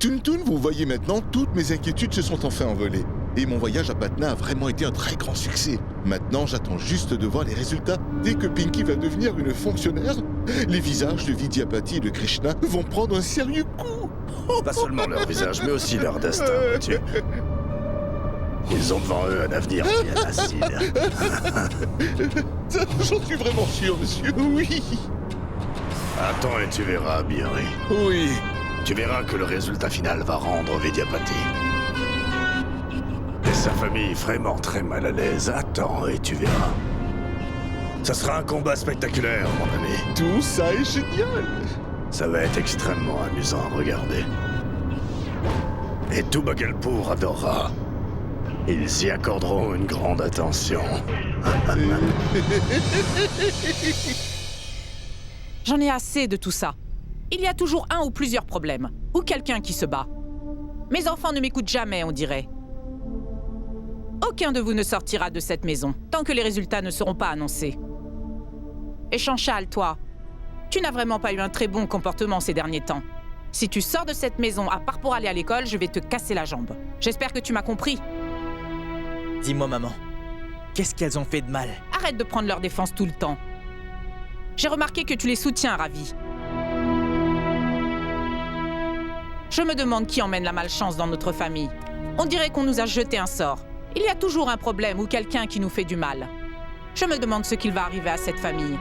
Toon Toon, vous voyez maintenant, toutes mes inquiétudes se sont enfin envolées. Et mon voyage à Patna a vraiment été un très grand succès. Maintenant, j'attends juste de voir les résultats. Dès que Pinky va devenir une fonctionnaire, les visages de Vidyapati et de Krishna vont prendre un sérieux coup. Pas seulement leur visage, mais aussi leur destin, vois-tu. Ils ont devant eux un avenir bien acide. J'en suis vraiment sûr, monsieur. Oui. Attends et tu verras, Bihari. Oui. Tu verras que le résultat final va rendre Vidyapati et sa famille vraiment très mal à l'aise. Attends et tu verras. Ça sera un combat spectaculaire, mon ami. Tout ça est génial. Ça va être extrêmement amusant à regarder. Et tout Bhagalpur adorera. Ils y accorderont une grande attention. J'en ai assez de tout ça. Il y a toujours un ou plusieurs problèmes, ou quelqu'un qui se bat. Mes enfants ne m'écoutent jamais, on dirait. Aucun de vous ne sortira de cette maison, tant que les résultats ne seront pas annoncés. Et Chanchal, toi, tu n'as vraiment pas eu un très bon comportement ces derniers temps. Si tu sors de cette maison, à part pour aller à l'école, je vais te casser la jambe. J'espère que tu m'as compris. Dis-moi, maman, qu'est-ce qu'elles ont fait de mal? Arrête de prendre leur défense tout le temps. J'ai remarqué que tu les soutiens, Ravi. Je me demande qui emmène la malchance dans notre famille. On dirait qu'on nous a jeté un sort. Il y a toujours un problème ou quelqu'un qui nous fait du mal. Je me demande ce qu'il va arriver à cette famille.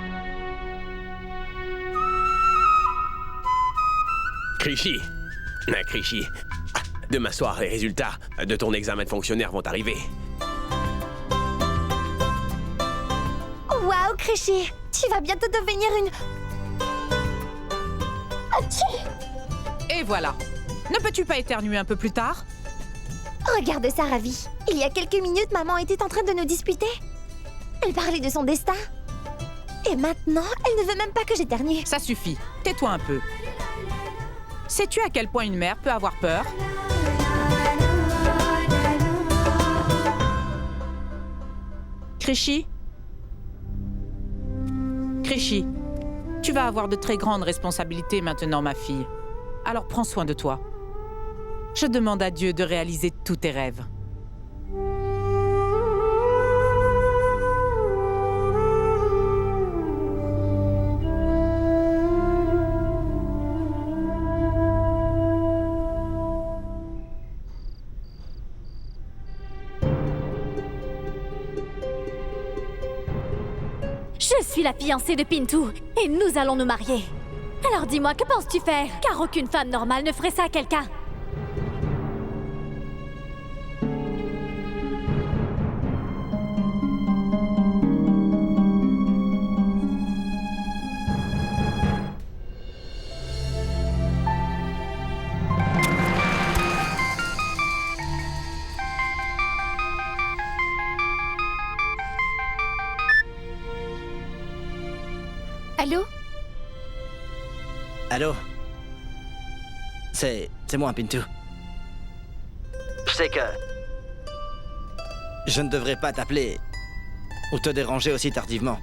Krishi. Krishi. Demain soir, les résultats de ton examen de fonctionnaire vont arriver. Waouh, Krishi, tu vas bientôt devenir une... Achille. Et voilà. Ne peux-tu pas éternuer un peu plus tard? Regarde ça, Ravi. Il y a quelques minutes, maman était en train de nous disputer. Elle parlait de son destin. Et maintenant, elle ne veut même pas que j'éternue. Ça suffit. Tais-toi un peu. Sais-tu à quel point une mère peut avoir peur? Krishi? Krishi, tu vas avoir de très grandes responsabilités maintenant, ma fille. Alors prends soin de toi. Je demande à Dieu de réaliser tous tes rêves. Je suis la fiancée de Pintu et nous allons nous marier. Alors dis-moi, que penses-tu faire? Car aucune femme normale ne ferait ça à quelqu'un. Allô? Allô? C'est moi, Pintu. Je sais que... je ne devrais pas t'appeler ou te déranger aussi tardivement.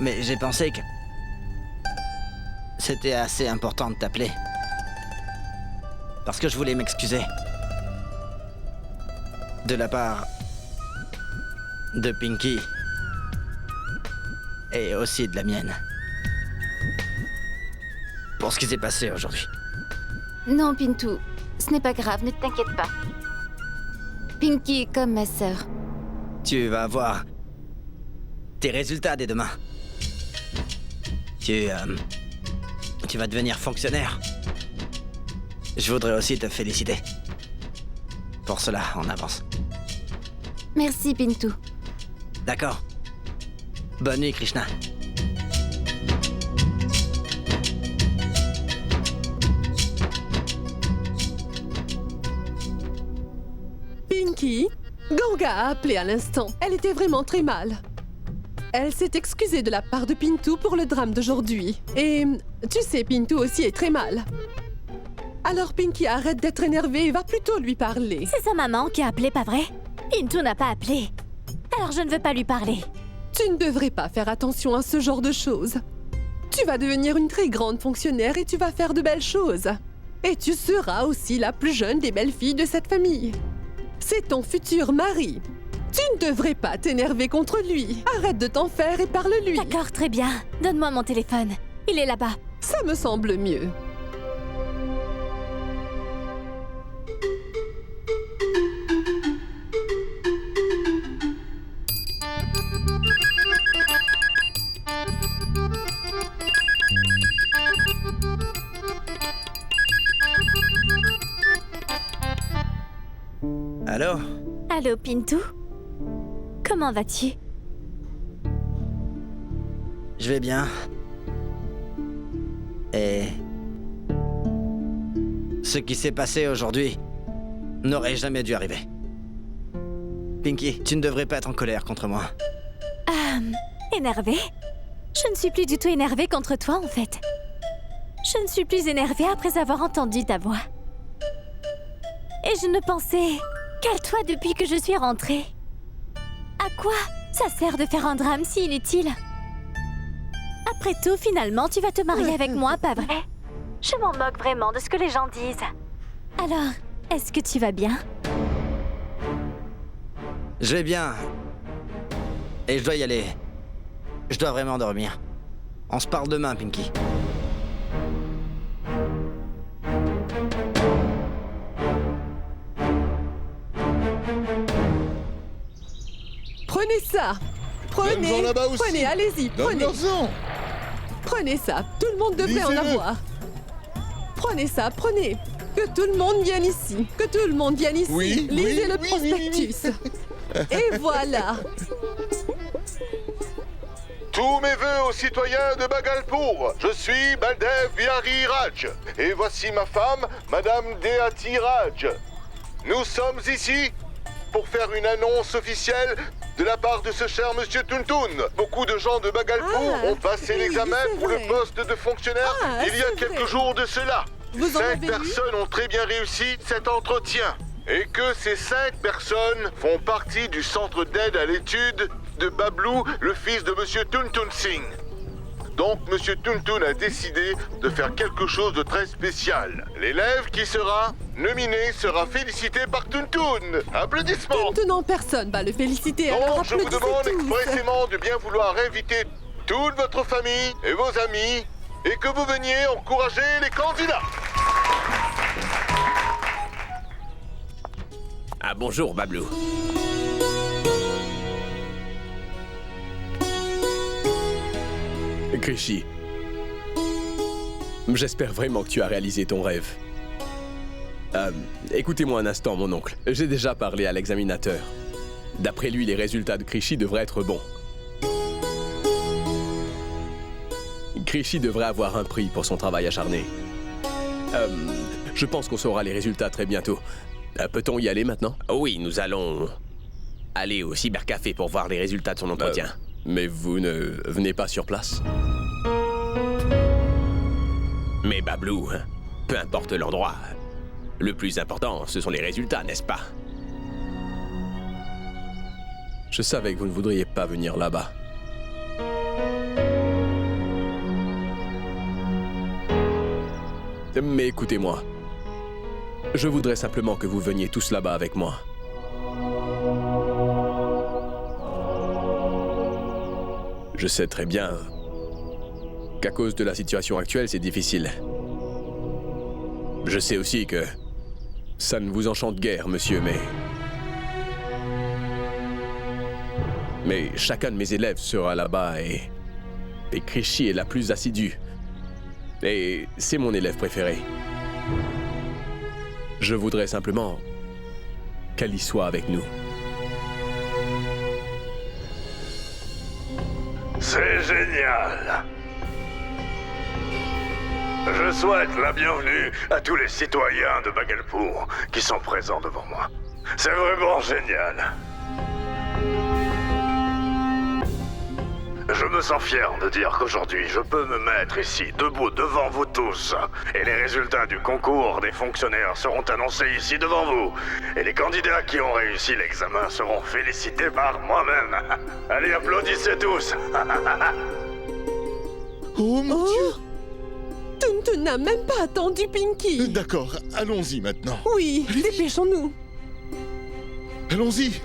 Mais j'ai pensé que... c'était assez important de t'appeler. Parce que je voulais m'excuser. De la part... de Pinky. Et aussi de la mienne. Pour ce qui s'est passé aujourd'hui. Non, Pintu, ce n'est pas grave, ne t'inquiète pas. Pinky est comme ma sœur. Tu vas avoir tes résultats dès demain. Tu vas devenir fonctionnaire. Je voudrais aussi te féliciter. Pour cela, en avance. Merci, Pintu. D'accord. Bonne nuit, Krishna. Pinky, Ganga a appelé à l'instant. Elle était vraiment très mal. Elle s'est excusée de la part de Pintu pour le drame d'aujourd'hui. Et tu sais, Pintu aussi est très mal. Alors Pinky, arrête d'être énervée et va plutôt lui parler. C'est sa maman qui a appelé, pas vrai? Pintu n'a pas appelé. Alors je ne veux pas lui parler. Tu ne devrais pas faire attention à ce genre de choses. Tu vas devenir une très grande fonctionnaire et tu vas faire de belles choses. Et tu seras aussi la plus jeune des belles filles de cette famille. C'est ton futur mari. Tu ne devrais pas t'énerver contre lui. Arrête de t'en faire et parle-lui. D'accord, très bien. Donne-moi mon téléphone. Il est là-bas. Ça me semble mieux. Allô? Allô, Pintou? Comment vas-tu? Je vais bien. Et... ce qui s'est passé aujourd'hui n'aurait jamais dû arriver. Pinky, tu ne devrais pas être en colère contre moi. Énervée? Je ne suis plus du tout énervée contre toi, en fait. Je ne suis plus énervée après avoir entendu ta voix. Et je ne pensais qu'à toi depuis que je suis rentrée. À quoi ça sert de faire un drame si inutile? Après tout, finalement, tu vas te marier avec moi, pas vrai? Je m'en moque vraiment de ce que les gens disent. Alors, est-ce que tu vas bien? Je vais bien. Et je dois y aller. Je dois vraiment dormir. On se parle demain, Pinky. Prenez ça. Prenez. Donne-en là-bas aussi. Prenez, allez-y, prenez. Donne-leur-en. Prenez ça. Tout le monde devrait en Lisez-le. avoir. Prenez ça, prenez. Que tout le monde vienne ici. Que tout le monde vienne ici. Oui, Lisez oui, le oui, prospectus. Et voilà. Tous mes vœux aux citoyens de Bhagalpur. Je suis Baldev Bihari Raj. Et voici ma femme, Madame Deati Raj. Nous sommes ici pour faire une annonce officielle de la part de ce cher Monsieur Tuntun. Beaucoup de gens de Bhagalpur ont passé oui, l'examen c'est pour le vrai. poste de fonctionnaire il y a c'est quelques vrai. jours de cela. Vous en 5 avez eu? personnes ont très bien réussi cet entretien. Et que ces 5 personnes font partie du centre d'aide à l'étude de Bablou, le fils de Monsieur Tuntun Singh. Donc, Monsieur Tuntun a décidé de faire quelque chose de très spécial. L'élève qui sera nominé sera félicité par Tuntun. Applaudissements. Maintenant, personne va le féliciter. Alors Donc, je vous applaudissez demande tous. expressément de bien vouloir inviter toute votre famille et vos amis et que vous veniez encourager les candidats. Ah bonjour, Bablou. Krishi, j'espère vraiment que tu as réalisé ton rêve. Écoutez-moi un instant, mon oncle. J'ai déjà parlé à l'examinateur. D'après lui, les résultats de Krishi devraient être bons. Krishi devrait avoir un prix pour son travail acharné. Je pense qu'on saura les résultats très bientôt. Peut-on y aller maintenant? Oui, nous allons aller au cybercafé pour voir les résultats de son entretien. Mais vous ne venez pas sur place? Mais Bablou, peu importe l'endroit, le plus important, ce sont les résultats, n'est-ce pas? Je savais que vous ne voudriez pas venir là-bas. Mais écoutez-moi. Je voudrais simplement que vous veniez tous là-bas avec moi. Je sais très bien qu'à cause de la situation actuelle, c'est difficile. Je sais aussi que ça ne vous enchante guère, monsieur, mais chacun de mes élèves sera là-bas et Krishi est la plus assidue. Et c'est mon élève préféré. Je voudrais simplement qu'elle y soit avec nous. C'est génial! Je souhaite la bienvenue à tous les citoyens de Bhagalpur qui sont présents devant moi. C'est vraiment génial. Je me sens fier de dire qu'aujourd'hui, je peux me mettre ici, debout devant vous tous. Et les résultats du concours des fonctionnaires seront annoncés ici devant vous. Et les candidats qui ont réussi l'examen seront félicités par moi-même. Allez, applaudissez tous. Oh mon Dieu! Tuntun n'a même pas attendu Pinky. D'accord, allons-y maintenant. Oui, dépêchons-nous. Allons-y.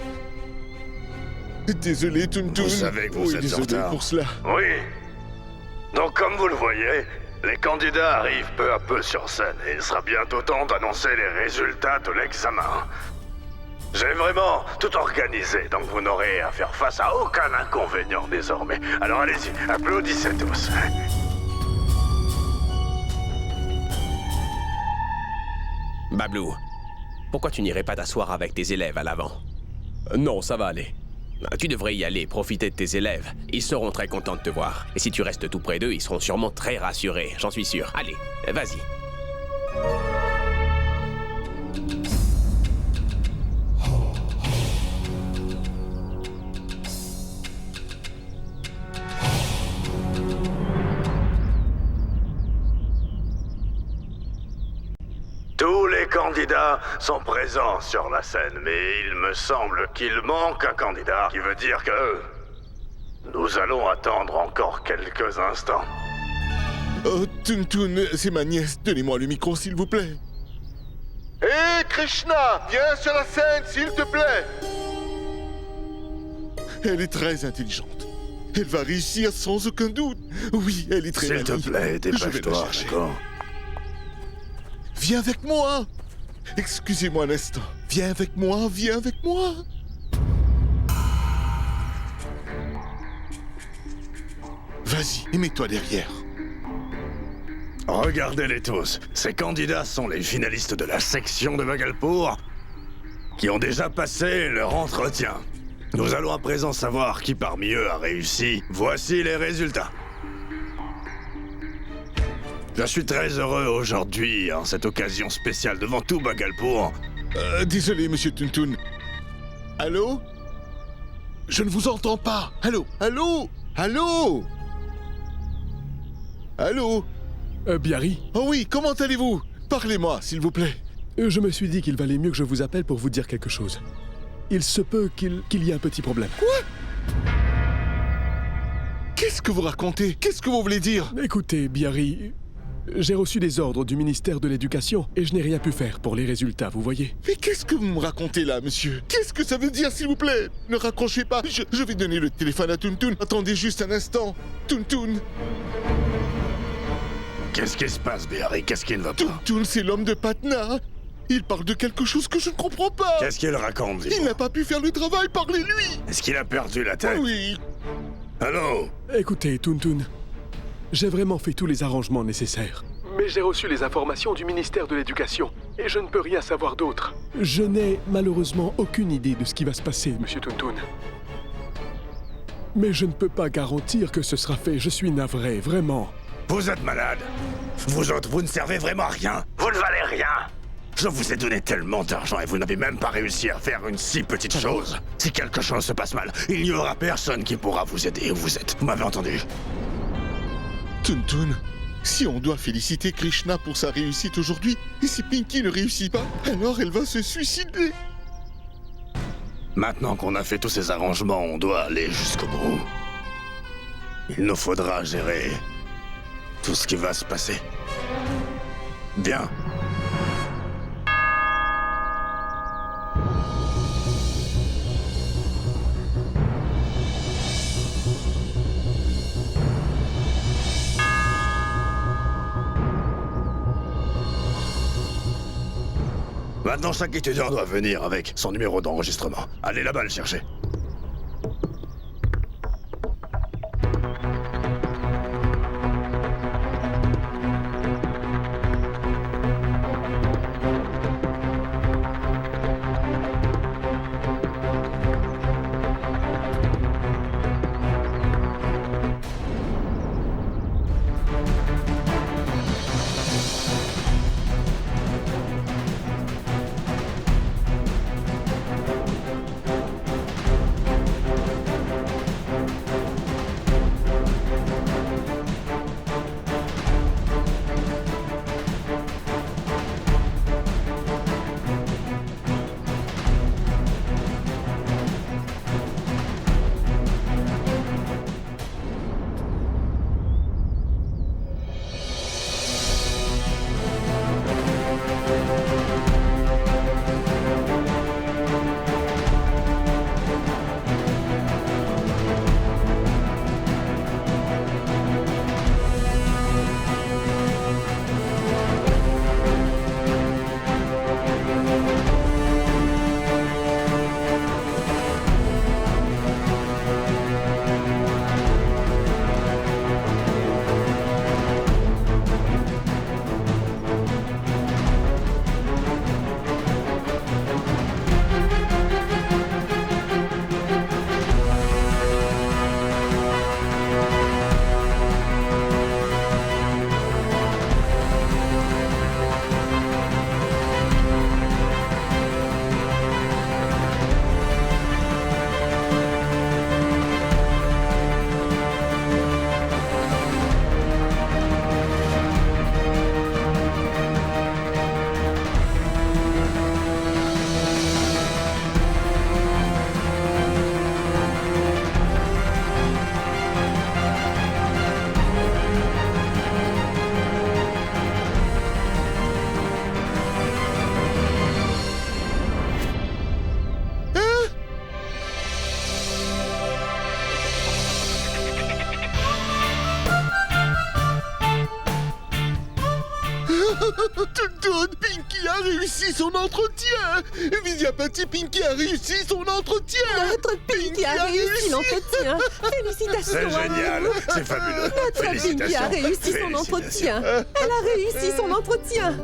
Désolé, Toon-Toon. Vous savez que vous Oui, êtes en désolé retard. pour cela. Oui. Donc comme vous le voyez, les candidats arrivent peu à peu sur scène et il sera bientôt temps d'annoncer les résultats de l'examen. J'ai vraiment tout organisé, donc vous n'aurez à faire face à aucun inconvénient désormais. Alors allez-y, applaudissez tous. Bablou, pourquoi tu n'irais pas t'asseoir avec tes élèves à l'avant? Non, ça va aller. Tu devrais y aller, profiter de tes élèves. Ils seront très contents de te voir. Et si tu restes tout près d'eux, ils seront sûrement très rassurés, j'en suis sûr. Allez, vas-y. Tous les candidats sont présents sur la scène, mais il me semble qu'il manque un candidat, qui veut dire que nous allons attendre encore quelques instants. Oh, Toon-Toon, c'est ma nièce. Donnez-moi le micro, s'il vous plaît. Hé, Krishna, viens sur la scène, s'il te plaît. Elle est très intelligente. Elle va réussir sans aucun doute. Oui, elle est très S'il te maligne. plaît, Je vais la dépêche-toi, chercher. d'accord? Viens avec moi. Excusez-moi un instant. Viens avec moi, viens avec moi. Vas-y, et mets-toi derrière. Regardez-les tous. Ces candidats sont les finalistes de la section de Bhagalpur qui ont déjà passé leur entretien. Nous allons à présent savoir qui parmi eux a réussi. Voici les résultats. Je suis très heureux aujourd'hui, en cette occasion spéciale devant tout Bhagalpur. Désolé, monsieur Toon-Toon. Allô? Je ne vous entends pas. Allô? Allô? Allô? Allô? Biarri, Oh oui, comment allez-vous? Parlez-moi, s'il vous plaît. je me suis dit qu'il valait mieux que je vous appelle pour vous dire quelque chose. Il se peut qu'il y ait un petit problème. Qu'est-ce que vous racontez? Qu'est-ce que vous voulez dire? Écoutez, Biarri, j'ai reçu des ordres du ministère de l'Éducation et je n'ai rien pu faire pour les résultats, vous voyez. Mais qu'est-ce que vous me racontez là, monsieur? Qu'est-ce que ça veut dire, s'il vous plaît? Ne raccrochez pas. Je vais donner le téléphone à Toon-Toon. Attendez juste un instant. Toon-Toon. Qu'est-ce qui se passe, Biarri? Qu'est-ce qui ne va pas? Toon-Toon, c'est l'homme de Patna. Il parle de quelque chose que je ne comprends pas. Qu'est-ce qu'il raconte, Il dis-moi? n'a pas pu faire le travail, parlez-lui. Est-ce qu'il a perdu la tête? Oui. Allô? Écoutez, Toon-Toon, j'ai vraiment fait tous les arrangements nécessaires. Mais j'ai reçu les informations du ministère de l'Éducation et je ne peux rien savoir d'autre. Je n'ai malheureusement aucune idée de ce qui va se passer, monsieur Toon-Toon. Mais je ne peux pas garantir que ce sera fait, je suis navré, vraiment. Vous êtes malade. Vous autres, vous ne servez vraiment à rien. Vous ne valez rien. Je vous ai donné tellement d'argent et vous n'avez même pas réussi à faire une si petite chose. Si quelque chose se passe mal, il n'y aura personne qui pourra vous aider où vous êtes. Vous m'avez entendu? Toon-Toon, si on doit féliciter Krishna pour sa réussite aujourd'hui, et si Pinky ne réussit pas, alors elle va se suicider. Maintenant qu'on a fait tous ces arrangements, on doit aller jusqu'au bout. Il nous faudra gérer tout ce qui va se passer. Bien. Maintenant, chaque étudiant doit venir avec son numéro d'enregistrement. Allez là-bas le chercher. Toon, Pinky a réussi son entretien. Vidyapati, Pinky a réussi son entretien. Notre Pinky a réussi l'entretien. Félicitations C'est à génial, nous. c'est fabuleux. Notre Pinky a Félicitations. réussi son entretien. Elle a réussi son entretien.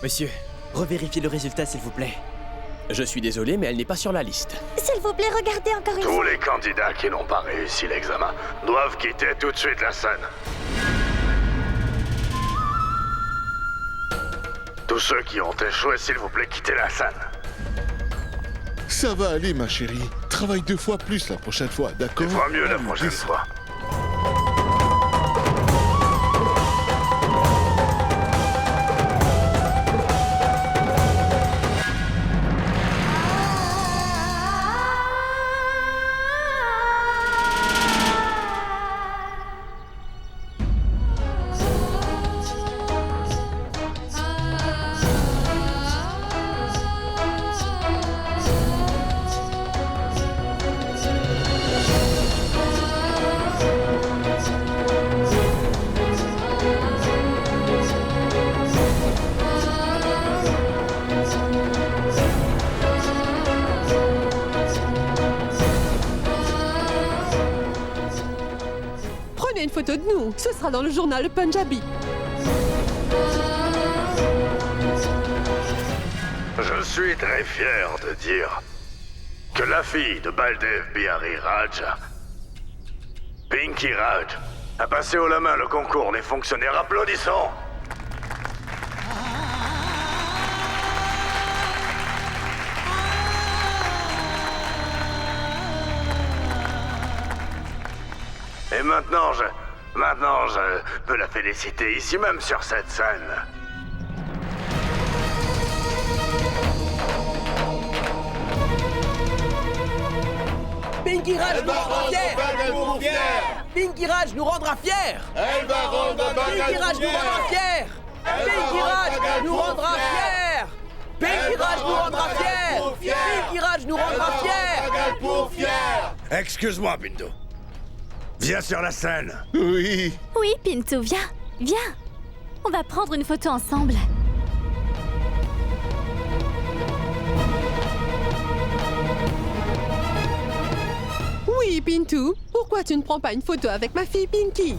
Monsieur, revérifiez le résultat, s'il vous plaît. Je suis désolé, mais elle n'est pas sur la liste. S'il vous plaît, regardez encore une Tous fois. les candidats qui n'ont pas réussi l'examen doivent quitter tout de suite la scène. Tous ceux qui ont échoué, s'il vous plaît, quittez la scène. Ça va aller, ma chérie. Travaille 2 fois plus la prochaine fois, d'accord? Il fera mieux la Allez, prochaine descends. fois. Prenez une photo de nous. Ce sera dans le journal Punjabi. Je suis très fier de dire que la fille de Baldev Bihari Raj, Pinky Raj, a passé haut la main le concours des fonctionnaires. Applaudissons! Et maintenant je peux la féliciter ici même sur cette scène. Pinky Raj nous rendra fiers. Pinky Raj nous rendra fiers. Pinky Raj nous rendra fiers. Pinky Raj nous rendra fiers. Pinky Raj nous rendra fiers. Pinky Raj nous rendra fiers. Excuse-moi, Pinto. Viens sur la scène. Oui. Oui, Pinto, viens, viens. On va prendre une photo ensemble. Oui, Pinto. Pourquoi tu ne prends pas une photo avec ma fille Pinky?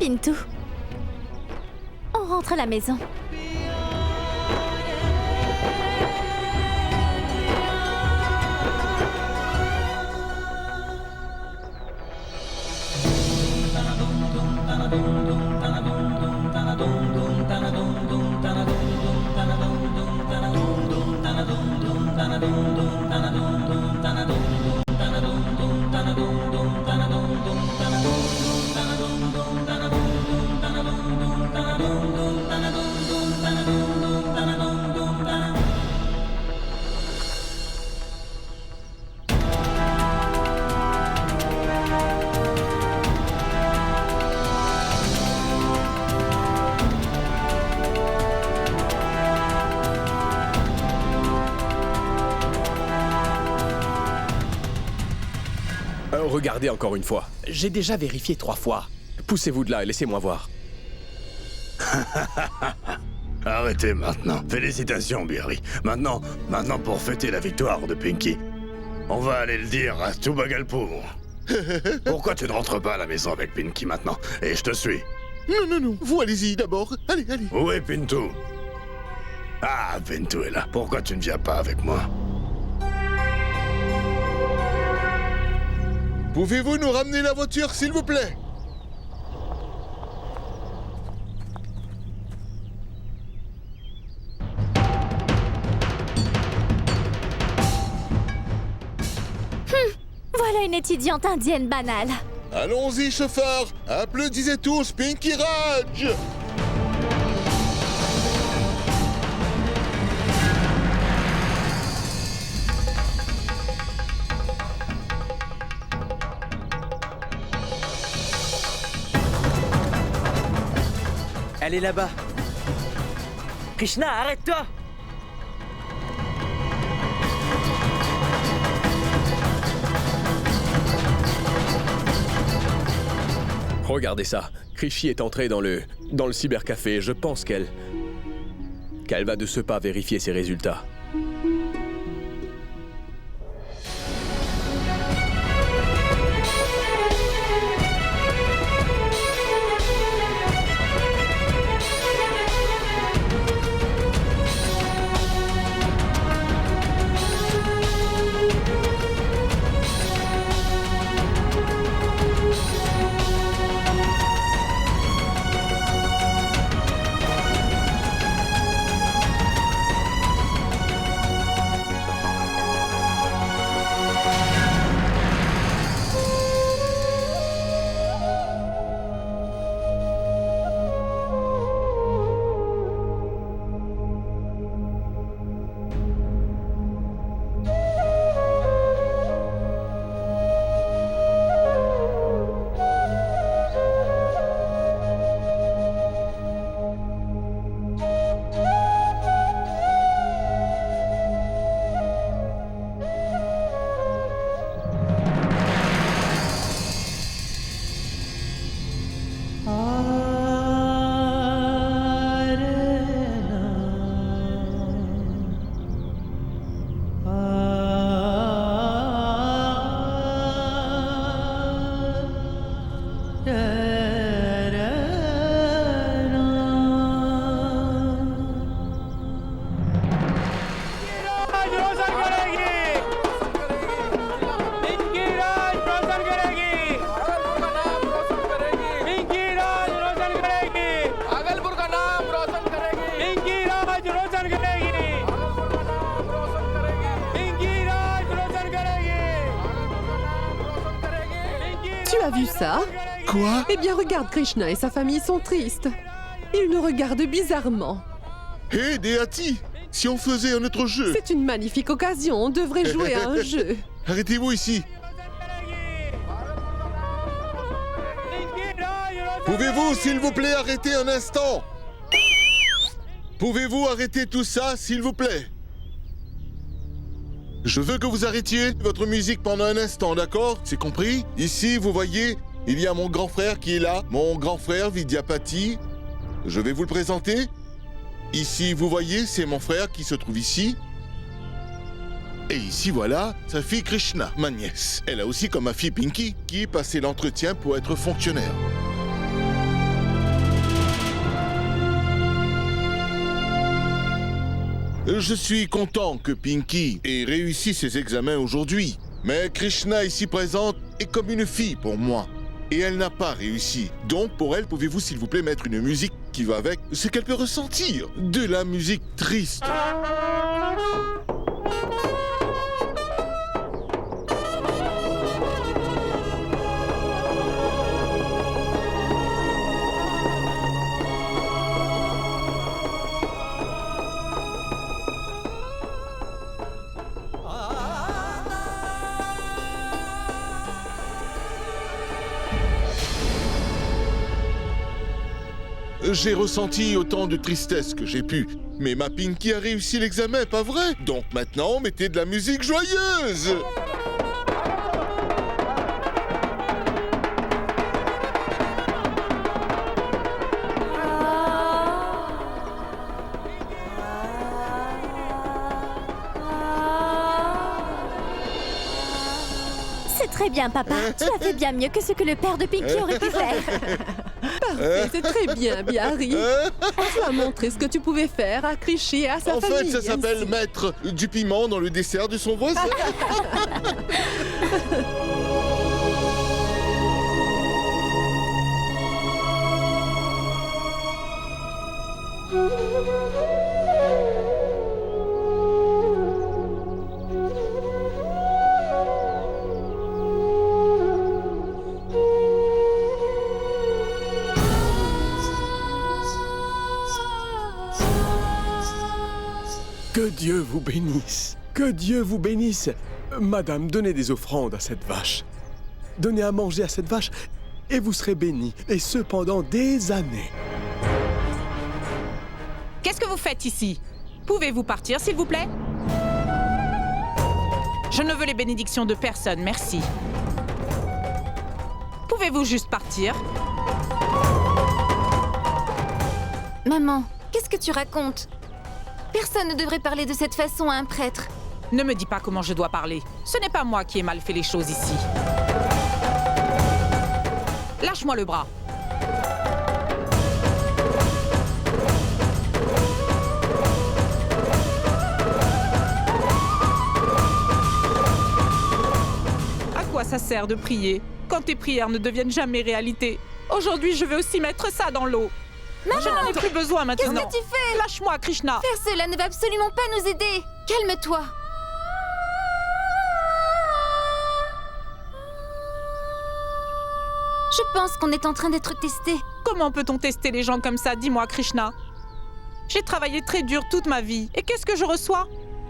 Pintou. On rentre à la maison. Regardez encore une fois. J'ai déjà vérifié 3 fois. Poussez-vous de là et laissez-moi voir. Arrêtez maintenant. Félicitations, Berry. Maintenant pour fêter la victoire de Pinky, on va aller le dire à Tubagalpo. Pourquoi tu ne rentres pas à la maison avec Pinky maintenant? Et je te suis. Non, vous allez-y d'abord. Allez. Où est Pintou? Ah, Pintou est là. Pourquoi tu ne viens pas avec moi? Pouvez-vous nous ramener la voiture, s'il vous plaît? Voilà une étudiante indienne banale. Allons-y, chauffeur. Applaudissez tous Pinky Raj. Elle est là-bas. Krishna, arrête-toi! Regardez ça. Krishi est entrée dans le cybercafé. Je pense qu'elle va de ce pas vérifier ses résultats. Tu as vu ça? Quoi? Eh bien, regarde, Krishna et sa famille sont tristes. Ils nous regardent bizarrement. Hé, Deati, si on faisait un autre jeu? C'est une magnifique occasion, on devrait jouer à un jeu. Arrêtez-vous ici. Pouvez-vous, s'il vous plaît, arrêter un instant? Pouvez-vous arrêter tout ça, s'il vous plaît? Je veux que vous arrêtiez votre musique pendant un instant, d'accord? C'est compris? Ici, vous voyez, il y a mon grand frère qui est là, mon grand frère Vidyapati. Je vais vous le présenter. Ici, vous voyez, c'est mon frère qui se trouve ici. Et ici, voilà, sa fille Krishna, ma nièce. Elle a aussi comme ma fille Pinky, qui passait l'entretien pour être fonctionnaire. Je suis content que Pinky ait réussi ses examens aujourd'hui. Mais Krishna ici présente est comme une fille pour moi. Et elle n'a pas réussi. Donc pour elle, pouvez-vous s'il vous plaît mettre une musique qui va avec ce qu'elle peut ressentir? De la musique triste. J'ai ressenti autant de tristesse que j'ai pu. Mais ma Pinky a réussi l'examen, pas vrai? Donc maintenant, mettez de la musique joyeuse! C'est très bien, papa. Tu as fait bien mieux que ce que le père de Pinky aurait pu faire. Parfait, c'est très bien, Bihari. Tu as montré ce que tu pouvais faire à Krishi et à sa En famille. fait, ça s'appelle ainsi. mettre du piment dans le dessert de son voisin. Que Dieu vous bénisse. Que Dieu vous bénisse. Madame, donnez des offrandes à cette vache. Donnez à manger à cette vache et vous serez bénis. Et ce pendant des années. Qu'est-ce que vous faites ici? Pouvez-vous partir, s'il vous plaît? Je ne veux les bénédictions de personne, merci. Pouvez-vous juste partir? Maman, qu'est-ce que tu racontes? Personne ne devrait parler de cette façon à un prêtre. Ne me dis pas comment je dois parler. Ce n'est pas moi qui ai mal fait les choses ici. Lâche-moi le bras. À quoi ça sert de prier quand tes prières ne deviennent jamais réalité? Aujourd'hui, je vais aussi mettre ça dans l'eau. Je n'en ai plus besoin maintenant. Qu'est-ce que tu fais? Lâche-moi, Krishna. Faire cela ne va absolument pas nous aider. Calme-toi. Je pense qu'on est en train d'être testé. Comment peut-on tester les gens comme ça? Dis-moi, Krishna. J'ai travaillé très dur toute ma vie. Et qu'est-ce que je reçois?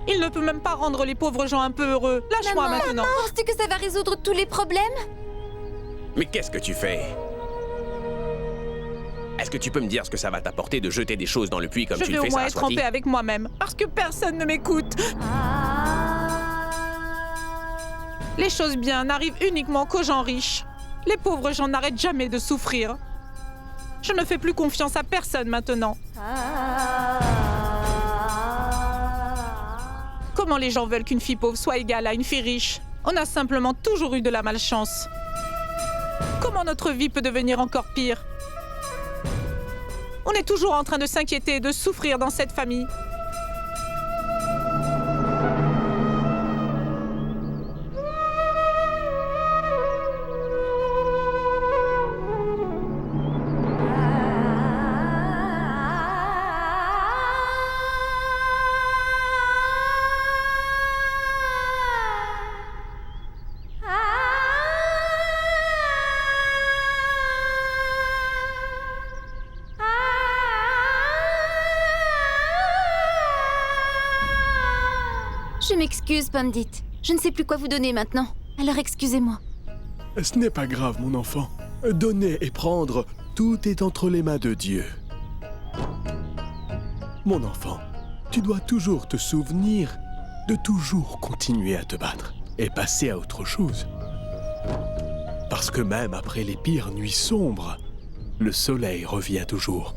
Il ne peut même pas rendre les pauvres gens un peu heureux. Lâche-moi maintenant. Penses-tu que ça va résoudre tous les problèmes? Mais qu'est-ce que tu fais? Est-ce que tu peux me dire ce que ça va t'apporter de jeter des choses dans le puits comme Je tu vais le au fais, moins être en Saraswati? paix avec moi-même, parce que personne ne m'écoute. Les choses bien n'arrivent uniquement qu'aux gens riches. Les pauvres gens n'arrêtent jamais de souffrir. Je ne fais plus confiance à personne maintenant. Comment les gens veulent qu'une fille pauvre soit égale à une fille riche? On a simplement toujours eu de la malchance. Comment notre vie peut devenir encore pire? On est toujours en train de s'inquiéter et de souffrir dans cette famille. Je m'excuse, Pandit. Je ne sais plus quoi vous donner maintenant. Alors excusez-moi. Ce n'est pas grave, mon enfant. Donner et prendre, tout est entre les mains de Dieu. Mon enfant, tu dois toujours te souvenir de toujours continuer à te battre et passer à autre chose. Parce que même après les pires nuits sombres, le soleil revient toujours.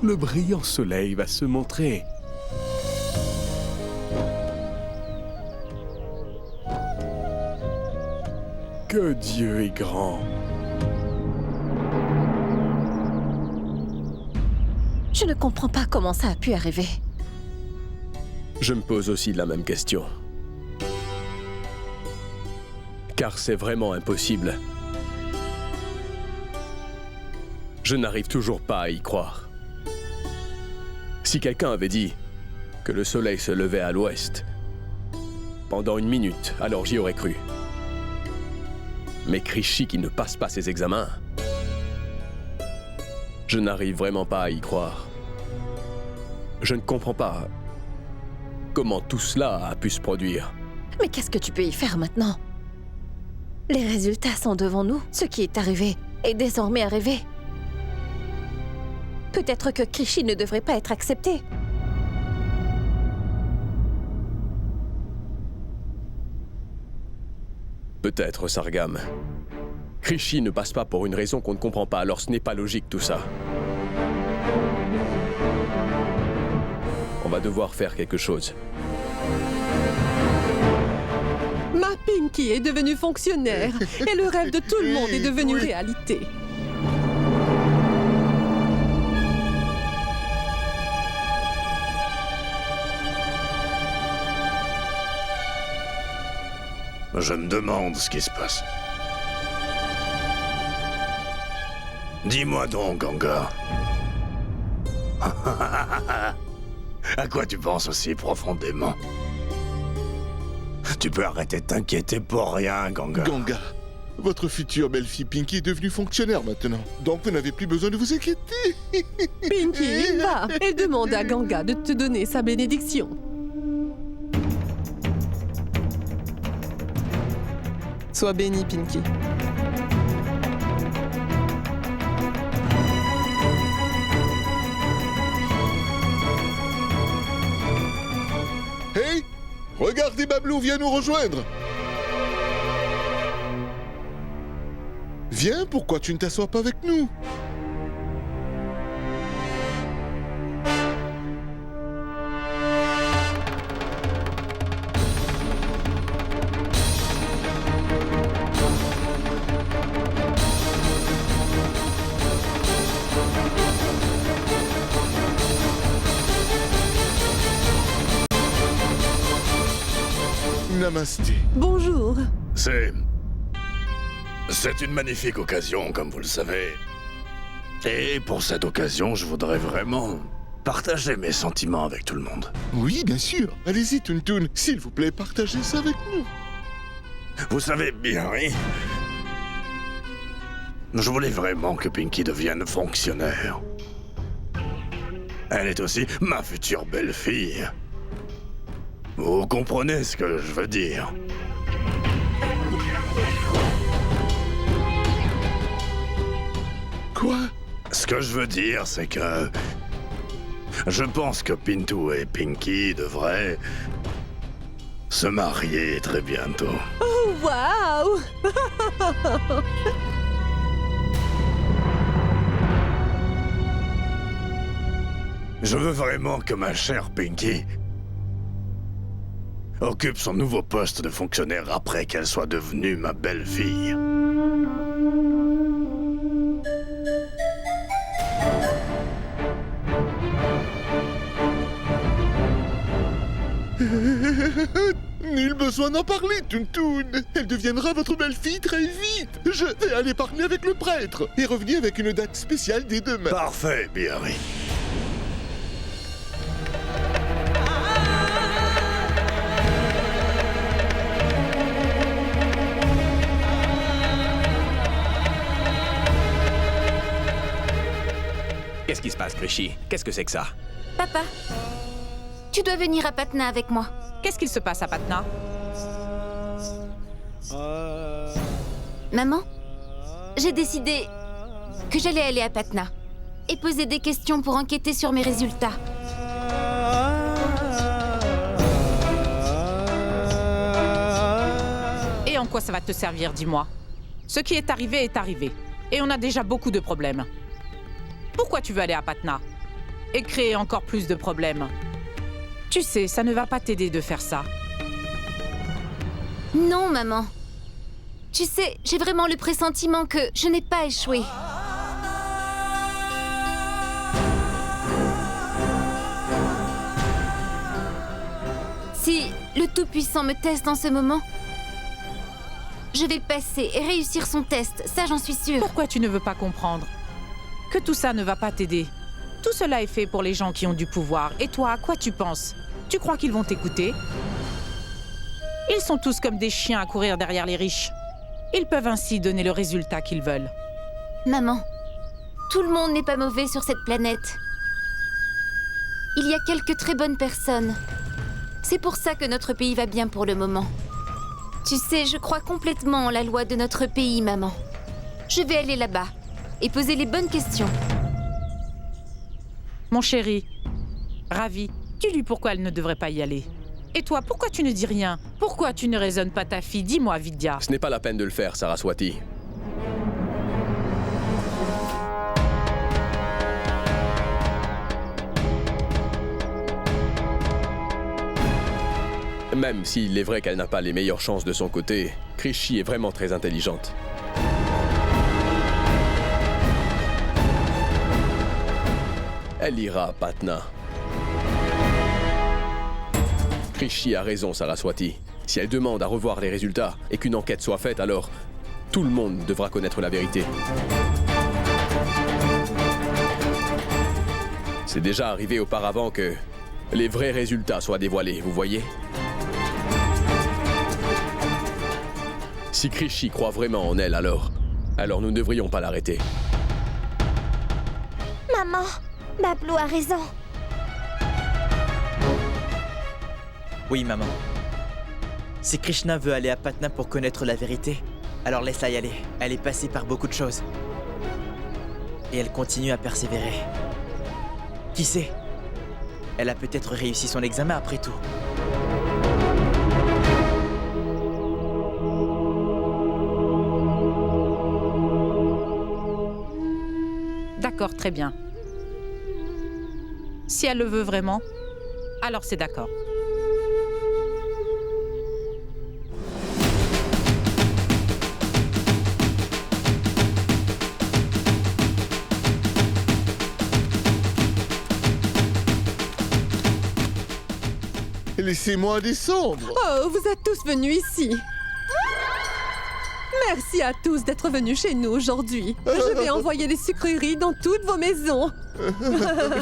Le brillant soleil va se montrer. Que Dieu est grand. Je ne comprends pas comment ça a pu arriver. Je me pose aussi la même question. Car c'est vraiment impossible. Je n'arrive toujours pas à y croire. Si quelqu'un avait dit que le soleil se levait à l'ouest, pendant une minute, alors j'y aurais cru. Mais Krishi qui ne passe pas ses examens, je n'arrive vraiment pas à y croire. Je ne comprends pas comment tout cela a pu se produire. Mais qu'est-ce que tu peux y faire maintenant? Les résultats sont devant nous. Ce qui est arrivé est désormais arrivé. Peut-être que Krishi ne devrait pas être accepté. Peut-être, Sargam. Krishi ne passe pas pour une raison qu'on ne comprend pas, alors ce n'est pas logique tout ça. On va devoir faire quelque chose. Ma Pinky est devenue fonctionnaire et le rêve de tout le monde est devenu réalité. Je me demande ce qui se passe. Dis-moi donc, Ganga. À quoi tu penses aussi profondément? Tu peux arrêter de t'inquiéter pour rien, Ganga. Ganga, votre future belle-fille Pinky est devenue fonctionnaire maintenant. Donc vous n'avez plus besoin de vous inquiéter. Pinky, va et demande à Ganga de te donner sa bénédiction. Sois béni, Pinky. Hey, regardez, Bablou vient nous rejoindre. Viens, pourquoi tu ne t'assois pas avec nous? Namasté. Bonjour. C'est une magnifique occasion, comme vous le savez. Et pour cette occasion, je voudrais vraiment partager mes sentiments avec tout le monde. Oui, bien sûr. Allez-y, Toon. S'il vous plaît, partagez ça avec nous. Vous savez bien, oui. Je voulais vraiment que Pinky devienne fonctionnaire. Elle est aussi ma future belle-fille. Vous comprenez ce que je veux dire? Quoi? Ce que je veux dire, c'est que... je pense que Pintu et Pinky devraient... se marier très bientôt. Oh, waouh! Je veux vraiment que ma chère Pinky occupe son nouveau poste de fonctionnaire après qu'elle soit devenue ma belle-fille. Nul besoin d'en parler, Toon. Elle deviendra votre belle-fille très vite. Je vais aller parler avec le prêtre et revenir avec une date spéciale dès demain. Parfait, Biarri. Qu'est-ce qui se passe, Krishi? Qu'est-ce que c'est que ça? Papa, tu dois venir à Patna avec moi. Qu'est-ce qu'il se passe à Patna? Maman, j'ai décidé que j'allais aller à Patna et poser des questions pour enquêter sur mes résultats. Et en quoi ça va te servir, dis-moi? Ce qui est arrivé, et on a déjà beaucoup de problèmes. Pourquoi tu veux aller à Patna et créer encore plus de problèmes? Tu sais, ça ne va pas t'aider de faire ça. Non, maman. Tu sais, j'ai vraiment le pressentiment que je n'ai pas échoué. le Tout-Puissant me teste en ce moment. Je vais passer et réussir son test, ça j'en suis sûre. Pourquoi tu ne veux pas comprendre que tout ça ne va pas t'aider? Tout cela est fait pour les gens qui ont du pouvoir. Et toi, à quoi tu penses? Tu crois qu'ils vont t'écouter? Ils sont tous comme des chiens à courir derrière les riches. Ils peuvent ainsi donner le résultat qu'ils veulent. Maman, tout le monde n'est pas mauvais sur cette planète. Il y a quelques très bonnes personnes. C'est pour ça que notre pays va bien pour le moment. Tu sais, je crois complètement en la loi de notre pays, maman. Je vais aller là-bas et poser les bonnes questions. Mon chéri, Ravi, dis-lui pourquoi elle ne devrait pas y aller. Et toi, pourquoi tu ne dis rien? Pourquoi tu ne raisonnes pas ta fille? Dis-moi, Vidya. Ce n'est pas la peine de le faire, Saraswati. Même s'il est vrai qu'elle n'a pas les meilleures chances de son côté, Krishi est vraiment très intelligente. Elle ira à Patna. Krishi a raison, Saraswati. Si elle demande à revoir les résultats et qu'une enquête soit faite, alors tout le monde devra connaître la vérité. C'est déjà arrivé auparavant que les vrais résultats soient dévoilés, vous voyez? Si Krishi croit vraiment en elle, alors nous ne devrions pas l'arrêter. Maman, Bablu a raison. Oui, maman. Si Krishna veut aller à Patna pour connaître la vérité, alors laisse-la y aller. Elle est passée par beaucoup de choses. Et elle continue à persévérer. Qui sait? Elle a peut-être réussi son examen après tout. D'accord, très bien. Si elle le veut vraiment, alors c'est d'accord. Laissez-moi descendre. Oh, vous êtes tous venus ici. Merci à tous d'être venus chez nous aujourd'hui. Je vais envoyer des sucreries dans toutes vos maisons.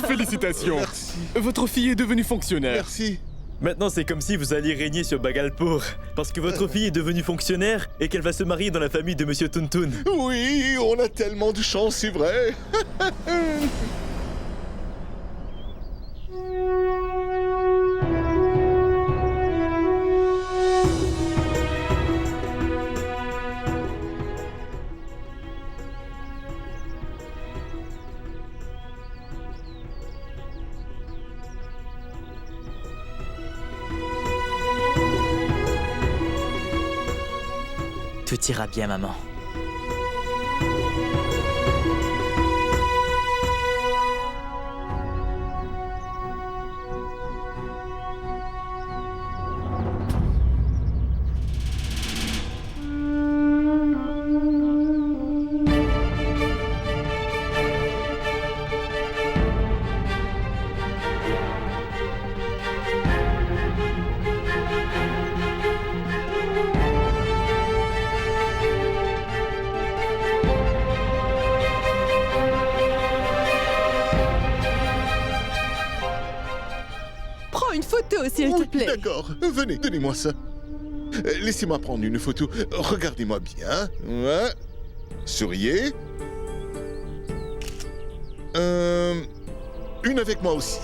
Félicitations. Merci. Votre fille est devenue fonctionnaire. Merci. Maintenant, c'est comme si vous alliez régner sur Bagalpur. Parce que votre fille est devenue fonctionnaire et qu'elle va se marier dans la famille de Monsieur Tuntun. Oui, on a tellement de chance, c'est vrai. Tout ira bien, maman. S'il te plaît. D'accord, venez, donnez-moi ça. Laissez-moi prendre une photo. Regardez-moi bien. Ouais. Souriez. Une avec moi aussi.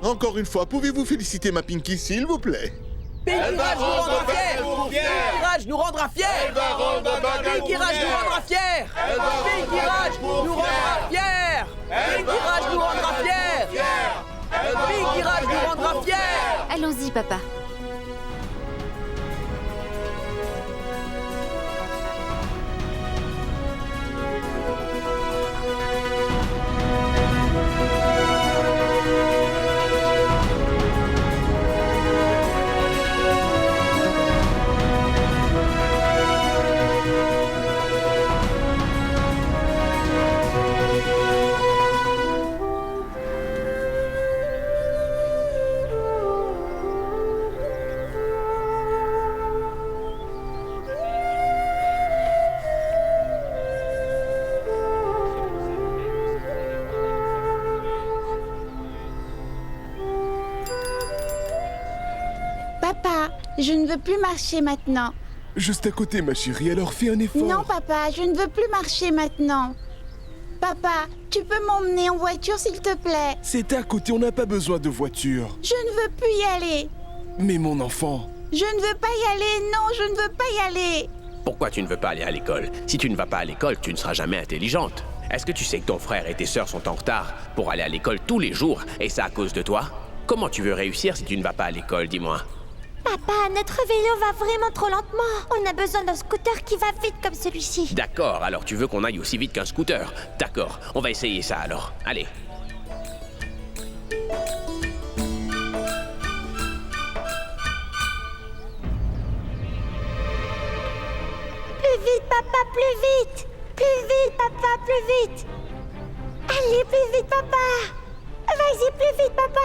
Encore une fois, pouvez-vous féliciter ma Pinky, s'il vous plaît? Pinky Raj nous rendra fiers! Pinky Raj nous rendra fiers! Pinky Raj nous rendra fiers! Pinky Raj nous rendra fiers! Pinky Raj nous rendra fiers! Pinky Raj nous rendra fiers! Allons-y, papa. Je ne veux plus marcher maintenant. Juste à côté, ma chérie, alors fais un effort. Non, papa, je ne veux plus marcher maintenant. Papa, tu peux m'emmener en voiture, s'il te plaît? C'est à côté, on n'a pas besoin de voiture. Je ne veux plus y aller. Mais mon enfant... Je ne veux pas y aller, non, je ne veux pas y aller. Pourquoi tu ne veux pas aller à l'école? Si tu ne vas pas à l'école, tu ne seras jamais intelligente. Est-ce que tu sais que ton frère et tes sœurs sont en retard pour aller à l'école tous les jours, et ça à cause de toi? Comment tu veux réussir si tu ne vas pas à l'école, dis-moi? Papa, notre vélo va vraiment trop lentement. On a besoin d'un scooter qui va vite comme celui-ci. D'accord, alors tu veux qu'on aille aussi vite qu'un scooter? D'accord, on va essayer ça alors. Allez. Plus vite, papa, plus vite. Plus vite, papa, plus vite. Allez, plus vite, papa. Vas-y, plus vite, papa.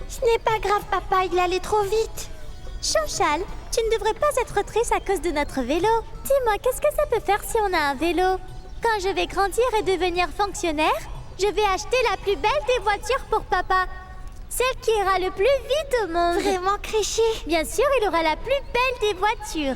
Ce n'est pas grave, papa, il allait trop vite. Chanchal, tu ne devrais pas être triste à cause de notre vélo. Dis-moi, qu'est-ce que ça peut faire si on a un vélo? Quand je vais grandir et devenir fonctionnaire, je vais acheter la plus belle des voitures pour papa. Celle qui ira le plus vite au monde. Vraiment, Créchy? Bien sûr, il aura la plus belle des voitures.